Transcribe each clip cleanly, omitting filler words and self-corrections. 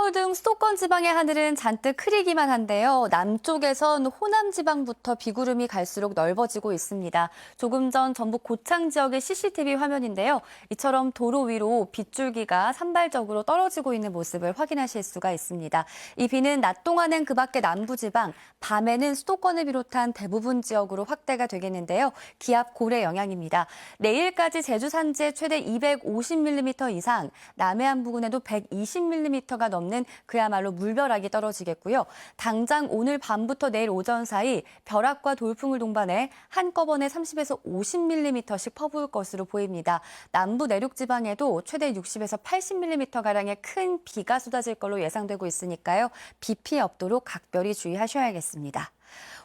서울 등 수도권 지방의 하늘은 잔뜩 흐리기만 한데요. 남쪽에선 호남 지방부터 비구름이 갈수록 넓어지고 있습니다. 조금 전 전북 고창 지역의 CCTV 화면인데요. 이처럼 도로 위로 빗줄기가 산발적으로 떨어지고 있는 모습을 확인하실 수가 있습니다. 이 비는 낮 동안은 그 밖의 남부지방, 밤에는 수도권을 비롯한 대부분 지역으로 확대가 되겠는데요. 기압 고래 영향입니다. 내일까지 제주 산지에 최대 250mm 이상, 남해안 부근에도 120mm가 넘는 그야말로 물벼락이 떨어지겠고요. 당장 오늘 밤부터 내일 오전 사이 벼락과 돌풍을 동반해 한꺼번에 30에서 50mm씩 퍼부을 것으로 보입니다. 남부 내륙 지방에도 최대 60에서 80mm가량의 큰 비가 쏟아질 걸로 예상되고 있으니까요. 비 피해 없도록 각별히 주의하셔야겠습니다.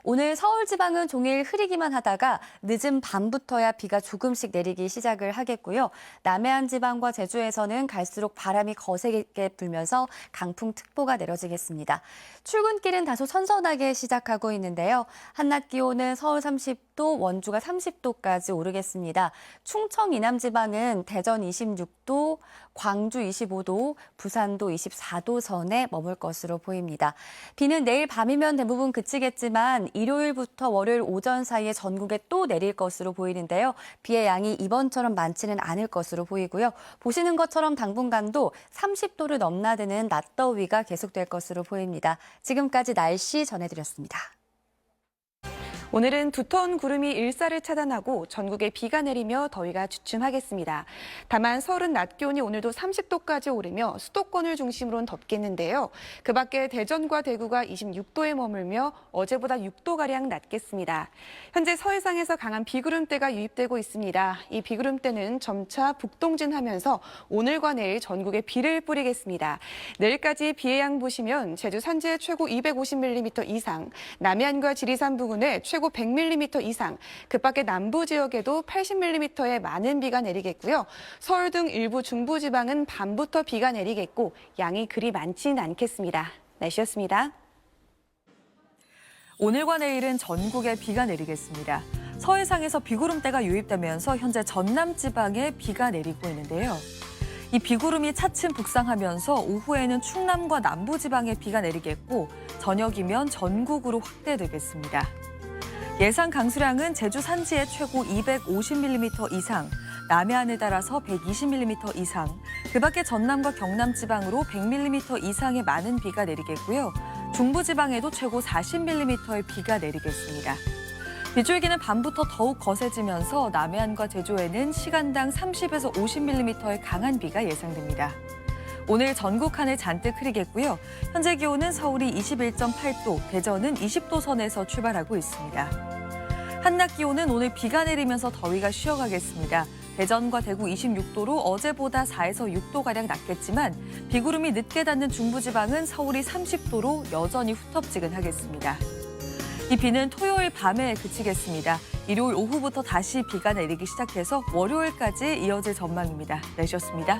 오늘 서울 지방은 종일 흐리기만 하다가 늦은 밤부터야 비가 조금씩 내리기 시작을 하겠고요. 남해안 지방과 제주에서는 갈수록 바람이 거세게 불면서 강풍특보가 내려지겠습니다. 출근길은 다소 선선하게 시작하고 있는데요. 한낮 기온은 서울 30도, 원주가 30도까지 오르겠습니다. 충청 이남 지방은 대전 26도, 광주 25도, 부산도 24도 선에 머물 것으로 보입니다. 비는 내일 밤이면 대부분 그치겠지만 일요일부터 월요일 오전 사이에 전국에 또 내릴 것으로 보이는데요. 비의 양이 이번처럼 많지는 않을 것으로 보이고요. 보시는 것처럼 당분간도 30도를 넘나드는 낮더위가 계속될 것으로 보입니다. 지금까지 날씨 전해드렸습니다. 오늘은 두터운 구름이 일사를 차단하고 전국에 비가 내리며 더위가 주춤하겠습니다. 다만 서울은 낮 기온이 오늘도 30도까지 오르며 수도권을 중심으로는 덥겠는데요. 그 밖에 대전과 대구가 26도에 머물며 어제보다 6도가량 낮겠습니다. 현재 서해상에서 강한 비구름대가 유입되고 있습니다. 이 비구름대는 점차 북동진하면서 오늘과 내일 전국에 비를 뿌리겠습니다. 내일까지 비의 양 보시면 제주 산지에 최고 250mm 이상, 남해안과 지리산 부근에 최고 100mm 이상, 그 밖에 남부 지역에도 80mm의 많은 비가 내리겠고요. 서울 등 일부 중부지방은 밤부터 비가 내리겠고 양이 그리 많지는 않겠습니다. 날씨였습니다. 오늘과 내일은 전국에 비가 내리겠습니다. 서해상에서 비구름대가 유입되면서 현재 전남 지방에 비가 내리고 있는데요. 이 비구름이 차츰 북상하면서 오후에는 충남과 남부 지방에 비가 내리겠고 저녁이면 전국으로 확대되겠습니다. 예상 강수량은 제주 산지에 최고 250mm 이상, 남해안을 따라서 120mm 이상, 그 밖에 전남과 경남 지방으로 100mm 이상의 많은 비가 내리겠고요. 중부지방에도 최고 40mm의 비가 내리겠습니다. 비줄기는 밤부터 더욱 거세지면서 남해안과 제주에는 시간당 30에서 50mm의 강한 비가 예상됩니다. 오늘 전국 하늘 잔뜩 흐리겠고요. 현재 기온은 서울이 21.8도, 대전은 20도 선에서 출발하고 있습니다. 한낮 기온은 오늘 비가 내리면서 더위가 쉬어가겠습니다. 대전과 대구 26도로 어제보다 4에서 6도가량 낮겠지만 비구름이 늦게 닿는 중부지방은 서울이 30도로 여전히 후텁지근하겠습니다. 이 비는 토요일 밤에 그치겠습니다. 일요일 오후부터 다시 비가 내리기 시작해서 월요일까지 이어질 전망입니다. 날씨였습니다.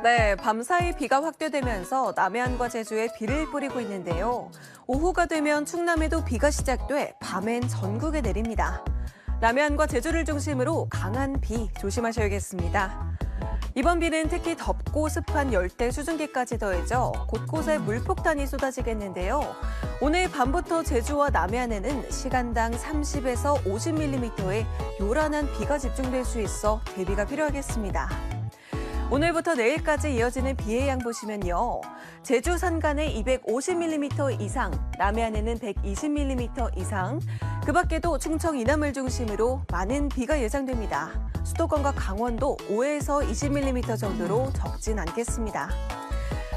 네, 밤사이 비가 확대되면서 남해안과 제주에 비를 뿌리고 있는데요. 오후가 되면 충남에도 비가 시작돼 밤엔 전국에 내립니다. 남해안과 제주를 중심으로 강한 비 조심하셔야겠습니다. 이번 비는 특히 덥고 습한 열대 수증기까지 더해져 곳곳에 물폭탄이 쏟아지겠는데요. 오늘 밤부터 제주와 남해안에는 시간당 30에서 50mm의 요란한 비가 집중될 수 있어 대비가 필요하겠습니다. 오늘부터 내일까지 이어지는 비의 양 보시면요. 제주 산간에 250mm 이상, 남해안에는 120mm 이상, 그 밖에도 충청 이남을 중심으로 많은 비가 예상됩니다. 수도권과 강원도 5에서 20mm 정도로 적진 않겠습니다.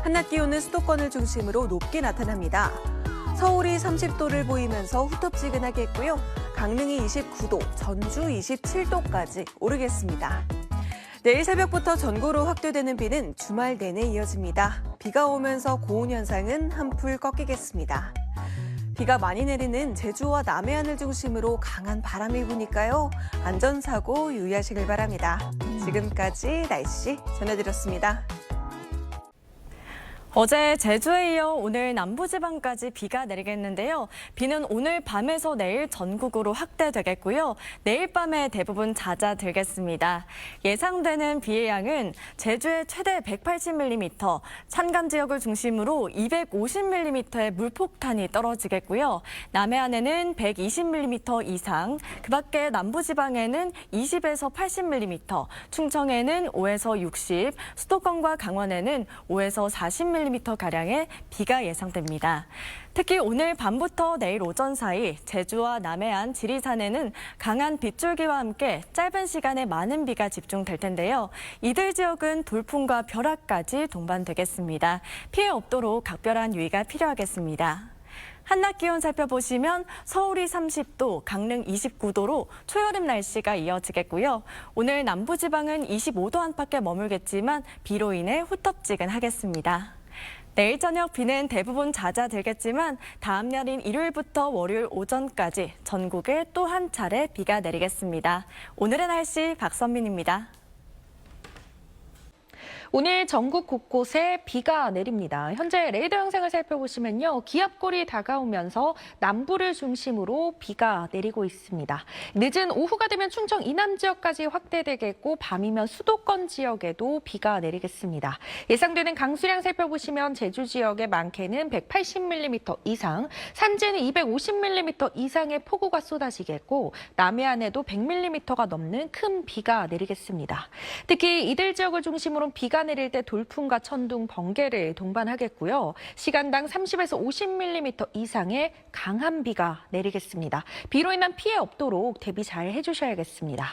한낮 기온은 수도권을 중심으로 높게 나타납니다. 서울이 30도를 보이면서 후텁지근하겠고요. 강릉이 29도, 전주 27도까지 오르겠습니다. 내일 새벽부터 전국으로 확대되는 비는 주말 내내 이어집니다. 비가 오면서 고온 현상은 한풀 꺾이겠습니다. 비가 많이 내리는 제주와 남해안을 중심으로 강한 바람이 부니까요. 안전사고 유의하시길 바랍니다. 지금까지 날씨 전해드렸습니다. 어제 제주에 이어 오늘 남부지방까지 비가 내리겠는데요. 비는 오늘 밤에서 내일 전국으로 확대되겠고요. 내일 밤에 대부분 잦아들겠습니다. 예상되는 비의 양은 제주에 최대 180mm, 산간 지역을 중심으로 250mm의 물폭탄이 떨어지겠고요. 남해안에는 120mm 이상, 그 밖에 남부지방에는 20에서 80mm, 충청에는 5에서 60, 수도권과 강원에는 5에서 40mm가량의 비가 예상됩니다. 특히 오늘 밤부터 내일 오전 사이 제주와 남해안, 지리산에는 강한 빗줄기와 함께 짧은 시간에 많은 비가 집중될 텐데요. 이들 지역은 돌풍과 벼락까지 동반되겠습니다. 피해 없도록 각별한 유의가 필요하겠습니다. 한낮 기온 살펴보시면 서울이 30도, 강릉 29도로 초여름 날씨가 이어지겠고요. 오늘 남부지방은 25도 안팎에 머물겠지만 비로 인해 후텁지근하겠습니다. 내일 저녁 비는 대부분 잦아들겠지만 다음 날인 일요일부터 월요일 오전까지 전국에 또 한 차례 비가 내리겠습니다. 오늘의 날씨 박선민입니다. 오늘 전국 곳곳에 비가 내립니다. 현재 레이더 영상을 살펴보시면요. 기압골이 다가오면서 남부를 중심으로 비가 내리고 있습니다. 늦은 오후가 되면 충청 이남 지역까지 확대되겠고 밤이면 수도권 지역에도 비가 내리겠습니다. 예상되는 강수량 살펴보시면 제주 지역에 많게는 180mm 이상, 산지에는 250mm 이상의 폭우가 쏟아지겠고 남해안에도 100mm가 넘는 큰 비가 내리겠습니다. 특히 이들 지역을 중심으로 비가 내릴 때 돌풍과 천둥, 번개를 동반하겠고요. 시간당 30에서 50mm 이상의 강한 비가 내리겠습니다. 비로 인한 피해 없도록 대비 잘 해주셔야겠습니다.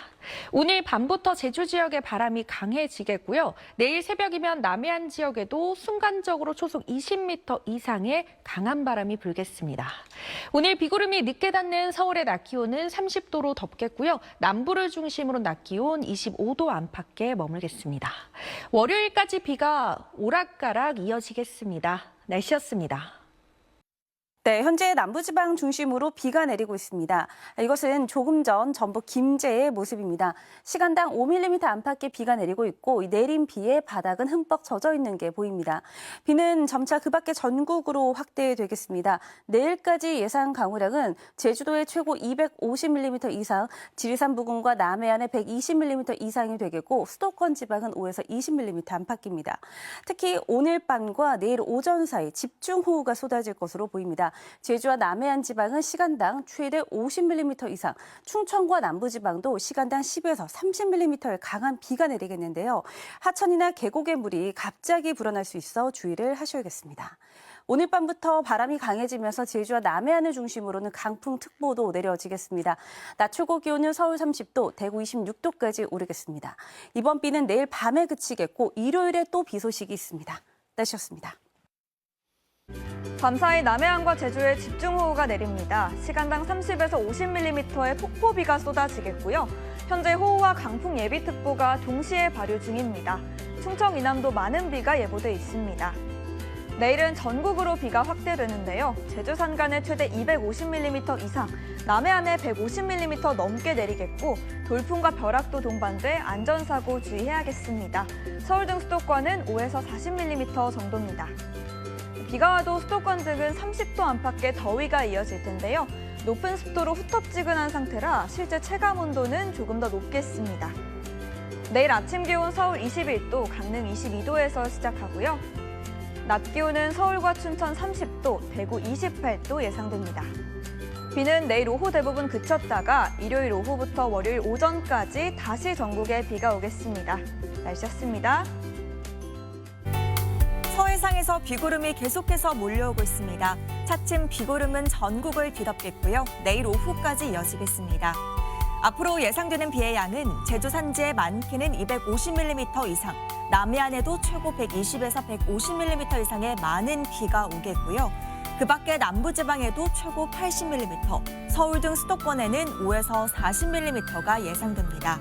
오늘 밤부터 제주 지역의 바람이 강해지겠고요. 내일 새벽이면 남해안 지역에도 순간적으로 초속 20m 이상의 강한 바람이 불겠습니다. 오늘 비구름이 늦게 닿는 서울의 낮 기온은 30도로 덥겠고요. 남부를 중심으로 낮 기온 25도 안팎에 머물겠습니다. 월요일까지 비가 오락가락 이어지겠습니다. 날씨였습니다. 네, 현재 남부지방 중심으로 비가 내리고 있습니다. 이것은 조금 전 전북 김제의 모습입니다. 시간당 5mm 안팎의 비가 내리고 있고 이 내린 비에 바닥은 흠뻑 젖어 있는 게 보입니다. 비는 점차 그 밖에 전국으로 확대되겠습니다. 내일까지 예상 강우량은 제주도에 최고 250mm 이상, 지리산 부근과 남해안에 120mm 이상이 되겠고 수도권 지방은 5에서 20mm 안팎입니다. 특히 오늘 밤과 내일 오전 사이 집중호우가 쏟아질 것으로 보입니다. 제주와 남해안 지방은 시간당 최대 50mm 이상, 충청과 남부지방도 시간당 10에서 30mm의 강한 비가 내리겠는데요. 하천이나 계곡의 물이 갑자기 불어날 수 있어 주의를 하셔야겠습니다. 오늘 밤부터 바람이 강해지면서 제주와 남해안을 중심으로는 강풍특보도 내려지겠습니다. 낮 최고 기온은 서울 30도, 대구 26도까지 오르겠습니다. 이번 비는 내일 밤에 그치겠고 일요일에 또 비 소식이 있습니다. 날씨였습니다. 밤사이 남해안과 제주에 집중호우가 내립니다. 시간당 30에서 50mm의 폭포비가 쏟아지겠고요. 현재 호우와 강풍 예비특보가 동시에 발효 중입니다. 충청 이남도 많은 비가 예보돼 있습니다. 내일은 전국으로 비가 확대되는데요. 제주 산간에 최대 250mm 이상, 남해안에 150mm 넘게 내리겠고 돌풍과 벼락도 동반돼 안전사고 주의해야겠습니다. 서울 등 수도권은 5에서 40mm 정도입니다. 비가 와도 수도권 등은 30도 안팎의 더위가 이어질 텐데요. 높은 습도로 후텁지근한 상태라 실제 체감온도는 조금 더 높겠습니다. 내일 아침 기온 서울 21도, 강릉 22도에서 시작하고요. 낮 기온은 서울과 춘천 30도, 대구 28도 예상됩니다. 비는 내일 오후 대부분 그쳤다가 일요일 오후부터 월요일 오전까지 다시 전국에 비가 오겠습니다. 날씨였습니다. 서해상에서 비구름이 계속해서 몰려오고 있습니다. 차츰 비구름은 전국을 뒤덮겠고요. 내일 오후까지 이어지겠습니다. 앞으로 예상되는 비의 양은 제주 산지에 많게는 250mm 이상, 남해안에도 최고 120에서 150mm 이상의 많은 비가 오겠고요. 그 밖에 남부지방에도 최고 80mm, 서울 등 수도권에는 5에서 40mm가 예상됩니다.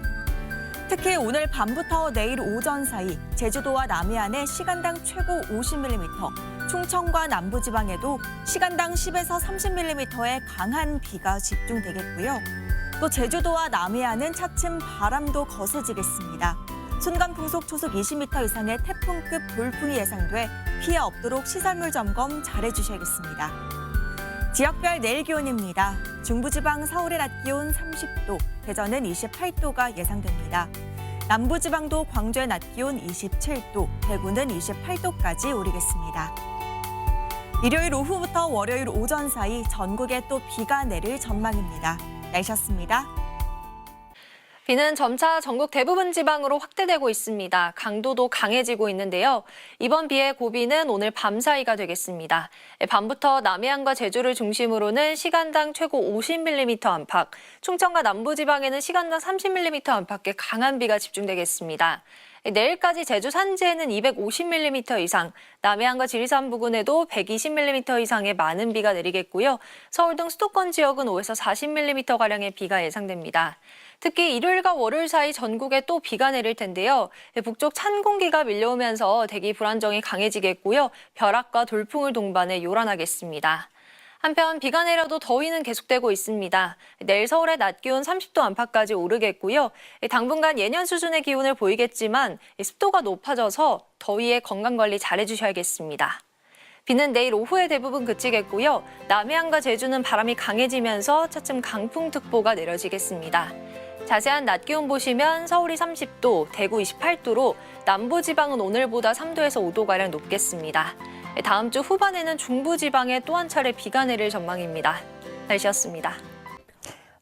특히 오늘 밤부터 내일 오전 사이 제주도와 남해안에 시간당 최고 50mm, 충청과 남부지방에도 시간당 10에서 30mm의 강한 비가 집중되겠고요. 또 제주도와 남해안은 차츰 바람도 거세지겠습니다. 순간풍속 초속 20m 이상의 태풍급 돌풍이 예상돼 피해 없도록 시설물 점검 잘해주셔야겠습니다. 지역별 내일 기온입니다. 중부지방 서울의 낮 기온 30도, 대전은 28도가 예상됩니다. 남부지방도 광주의 낮 기온 27도, 대구는 28도까지 오르겠습니다. 일요일 오후부터 월요일 오전 사이 전국에 또 비가 내릴 전망입니다. 날씨였습니다. 비는 점차 전국 대부분 지방으로 확대되고 있습니다. 강도도 강해지고 있는데요. 이번 비의 고비는 오늘 밤 사이가 되겠습니다. 밤부터 남해안과 제주를 중심으로는 시간당 최고 50mm 안팎, 충청과 남부지방에는 시간당 30mm 안팎의 강한 비가 집중되겠습니다. 내일까지 제주 산지에는 250mm 이상, 남해안과 지리산 부근에도 120mm 이상의 많은 비가 내리겠고요. 서울 등 수도권 지역은 5에서 40mm가량의 비가 예상됩니다. 특히 일요일과 월요일 사이 전국에 또 비가 내릴 텐데요. 북쪽 찬 공기가 밀려오면서 대기 불안정이 강해지겠고요. 벼락과 돌풍을 동반해 요란하겠습니다. 한편 비가 내려도 더위는 계속되고 있습니다. 내일 서울의 낮 기온 30도 안팎까지 오르겠고요. 당분간 예년 수준의 기온을 보이겠지만 습도가 높아져서 더위에 건강관리 잘해주셔야겠습니다. 비는 내일 오후에 대부분 그치겠고요. 남해안과 제주는 바람이 강해지면서 차츰 강풍특보가 내려지겠습니다. 자세한 낮 기온 보시면 서울이 30도, 대구 28도로 남부지방은 오늘보다 3도에서 5도가량 높겠습니다. 다음 주 후반에는 중부지방에 또 한 차례 비가 내릴 전망입니다. 날씨였습니다.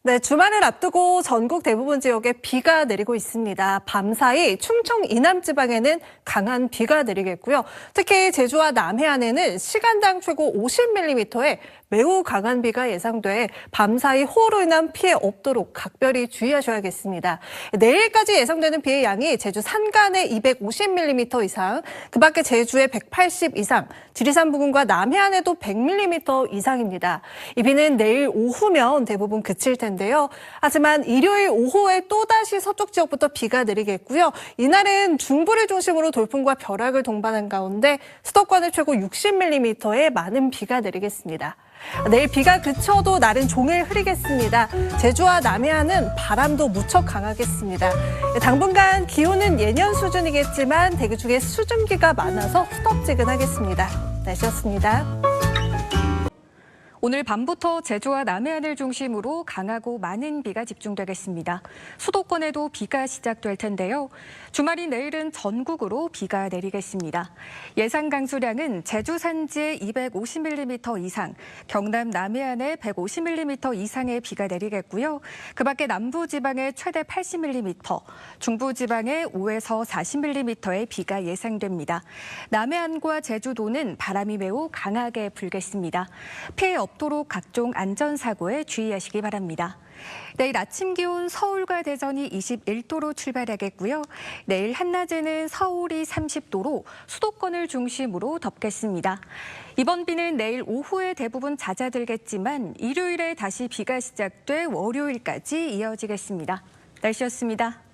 네, 주말을 앞두고 전국 대부분 지역에 비가 내리고 있습니다. 밤사이 충청 이남 지방에는 강한 비가 내리겠고요. 특히 제주와 남해안에는 시간당 최고 50mm의 매우 강한 비가 예상돼 밤사이 호우로 인한 피해 없도록 각별히 주의하셔야겠습니다. 내일까지 예상되는 비의 양이 제주 산간에 250mm 이상, 그 밖에 제주에 180 이상, 지리산 부근과 남해안에도 100mm 이상입니다. 이 비는 내일 오후면 대부분 그칠 텐데요. 하지만 일요일 오후에 또다시 서쪽 지역부터 비가 내리겠고요. 이날은 중부를 중심으로 돌풍과 벼락을 동반한 가운데 수도권에 최고 60mm의 많은 비가 내리겠습니다. 내일 비가 그쳐도 날은 종일 흐리겠습니다. 제주와 남해안은 바람도 무척 강하겠습니다. 당분간 기온은 예년 수준이겠지만 대기 중에 수증기가 많아서 후덥지근하겠습니다. 날씨였습니다. 오늘 밤부터 제주와 남해안을 중심으로 강하고 많은 비가 집중되겠습니다. 수도권에도 비가 시작될 텐데요. 주말인 내일은 전국으로 비가 내리겠습니다. 예상 강수량은 제주 산지에 250mm 이상, 경남 남해안에 150mm 이상의 비가 내리겠고요. 그 밖에 남부지방에 최대 80mm, 중부지방에 5에서 40mm의 비가 예상됩니다. 남해안과 제주도는 바람이 매우 강하게 불겠습니다. 피해 없도록 각종 안전사고에 주의하시기 바랍니다. 내일 아침 기온 서울과 대전이 21도로 출발하겠고요. 내일 한낮에는 서울이 30도로 수도권을 중심으로 덥겠습니다. 이번 비는 내일 오후에 대부분 잦아들겠지만 일요일에 다시 비가 시작돼 월요일까지 이어지겠습니다. 날씨였습니다.